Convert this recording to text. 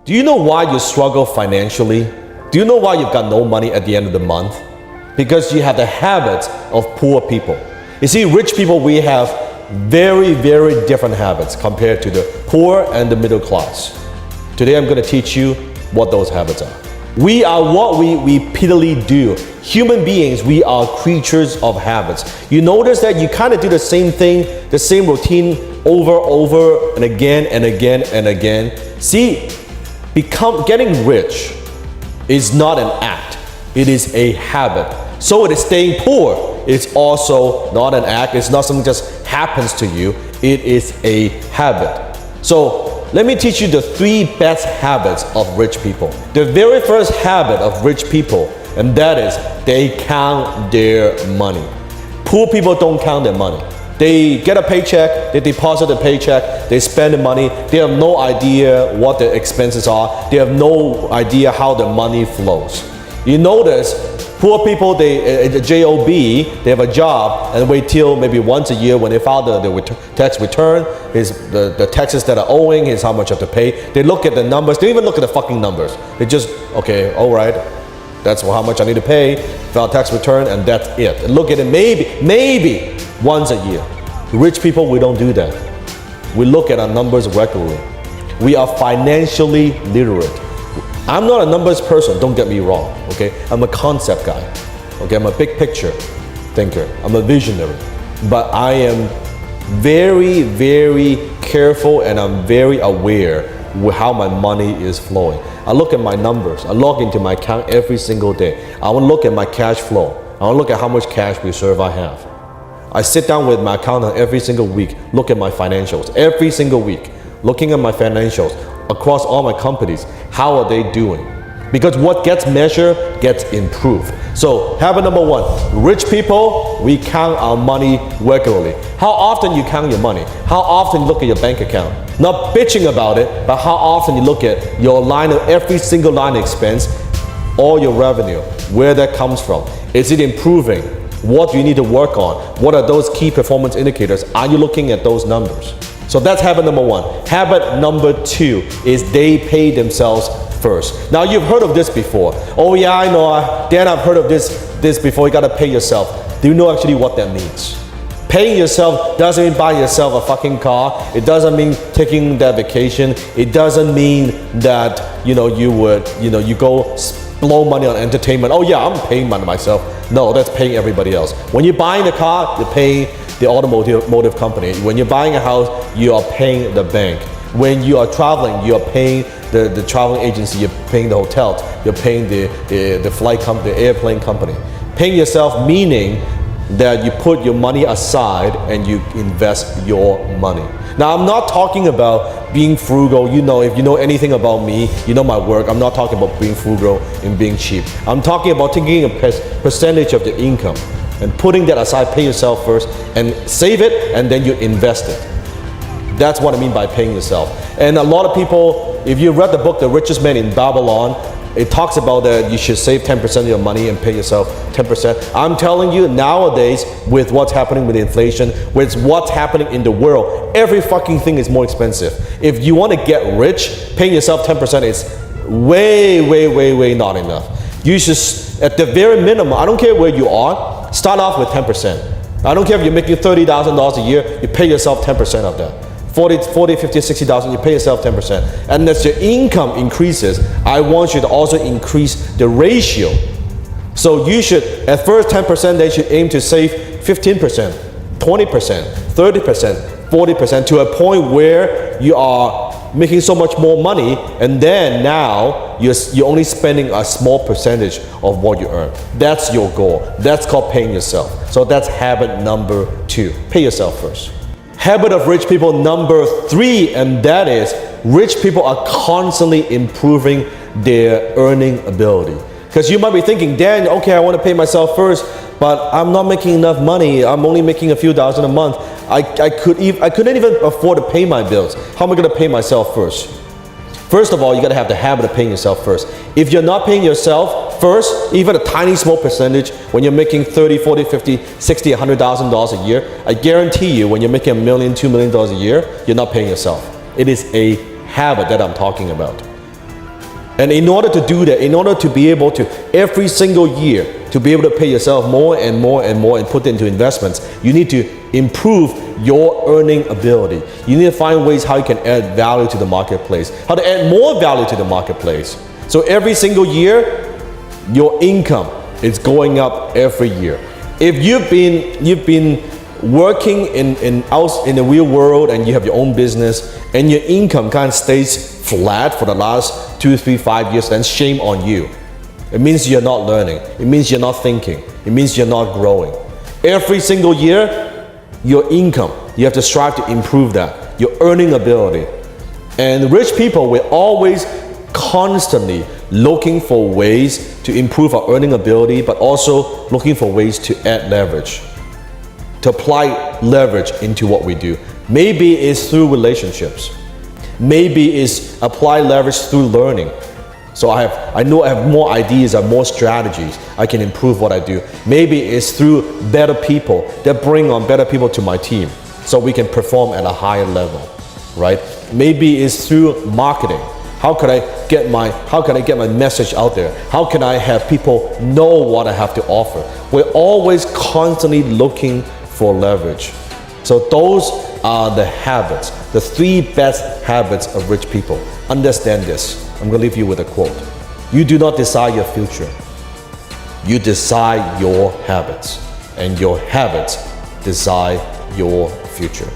Do you know why you struggle financially? Do you know why you've got no money at the end of the month? Because you have the habits of poor people. You see, rich people, we have very, very different habits compared to the poor and the middle class. Today I'm going to teach you what those habits are. We are what we repeatedly do. Human beings, we are creatures of habits. You notice that you kind of do the same thing, the same routine over and again and again and again. See, getting rich is not an act, it is a habit. So it is staying poor. It's also not an act, it's not something that just happens to you, it is a habit. So let me teach you the 3 best habits of rich people. The very first habit of rich people, and that is they count their money. Poor people don't count their money. They get a paycheck, they deposit the paycheck, they spend the money, they have no idea what the expenses are, they have no idea how the money flows. You notice, poor people, the JOB, they have a job and wait till maybe once a year when they file the tax return, the taxes that are owing, is how much you have to pay. They look at the numbers, they don't even look at the fucking numbers. They just, okay, all right, that's how much I need to pay, file tax return, and that's it. And look at it maybe once a year. Rich people, we don't do that. We look at our numbers regularly. We are financially literate. I'm not a numbers person, don't get me wrong, okay? I'm a concept guy, okay? I'm a big picture thinker. I'm a visionary. But I am very, very careful and I'm very aware with how my money is flowing. I look at my numbers. I log into my account every single day. I want to look at my cash flow. I want to look at how much cash reserve I have. I sit down with my accountant every single week, look at my financials every single week, looking at my financials across all my companies. How are they doing? Because what gets measured gets improved. So habit number 1, rich people, we count our money regularly. How often you count your money? How often you look at your bank account? Not bitching about it, but how often you look at your line of every single line of expense, all your revenue, where that comes from. Is it improving? What do you need to work on? What are those key performance indicators? Are you looking at those numbers? So that's habit number 1. Habit number 2 is they pay themselves first. Now you've heard of this before. Oh yeah, I know, Dan, I've heard of this before. You gotta pay yourself. Do you know actually what that means? Paying yourself doesn't mean buy yourself a fucking car. It doesn't mean taking that vacation. It doesn't mean that you go blow money on entertainment. Oh yeah, I'm paying money myself. No, that's paying everybody else. When you're buying the car, you're paying the automotive company. When you're buying a house, you are paying the bank. When you are traveling, you are paying the traveling agency, you're paying the hotels, you're paying the flight company, the airplane company. Paying yourself meaning that you put your money aside and you invest your money. Now I'm not talking about being frugal. If you know anything about me, you know my work. I'm not talking about being frugal and being cheap. I'm talking about taking a percentage of your income and putting that aside, pay yourself first and save it, and then you invest it. That's what I mean by paying yourself. And a lot of people, if you read the book The Richest Man in Babylon, it talks about that you should save 10% of your money and pay yourself 10%. I'm telling you, nowadays, with what's happening with inflation, with what's happening in the world, every fucking thing is more expensive. If you want to get rich, paying yourself 10% is way not enough. You should, at the very minimum, I don't care where you are, start off with 10%. I don't care if you're making $30,000 a year, you pay yourself 10% of that. 40, 50, 60,000, you pay yourself 10%. And as your income increases, I want you to also increase the ratio. So you should, at first 10%, they should aim to save 15%, 20%, 30%, 40%, to a point where you are making so much more money, and then now you're only spending a small percentage of what you earn. That's your goal. That's called paying yourself. So that's habit number 2. Pay yourself first. Habit of rich people number 3, and that is rich people are constantly improving their earning ability. Because you might be thinking, Dan, okay, I want to pay myself first, but I'm not making enough money. I'm only making a few thousand a month. I couldn't even afford to pay my bills. How am I going to pay myself first? First of all, you got to have the habit of paying yourself first. If you're not paying yourself first, even a tiny small percentage, when you're making 30, 40, 50, 60, $100,000 a year, I guarantee you when you're making $1 million, $2 million a year, you're not paying yourself. It is a habit that I'm talking about. And in order to do that, in order to be able to, every single year, to be able to pay yourself more and more and more and put into investments, you need to improve your earning ability. You need to find ways how you can add value to the marketplace, how to add more value to the marketplace. So every single year, your income is going up every year. If you've been working in the real world and you have your own business and your income kind of stays flat for the last 2, 3, 5 years, then shame on you. It means you're not learning. It means you're not thinking. It means you're not growing. Every single year, your income, you have to strive to improve that, your earning ability. And rich people will always constantly looking for ways to improve our earning ability, but also looking for ways to add leverage, to apply leverage into what we do. Maybe it's through relationships. Maybe it's apply leverage through learning. So I know I have more ideas and more strategies. I can improve what I do. Maybe it's through better people that bring on better people to my team so we can perform at a higher level, right? Maybe it's through marketing. How can I get my message out there? How can I have people know what I have to offer? We're always constantly looking for leverage. So those are the habits, the 3 best habits of rich people. Understand this. I'm going to leave you with a quote. You do not decide your future. You decide your habits, and your habits decide your future.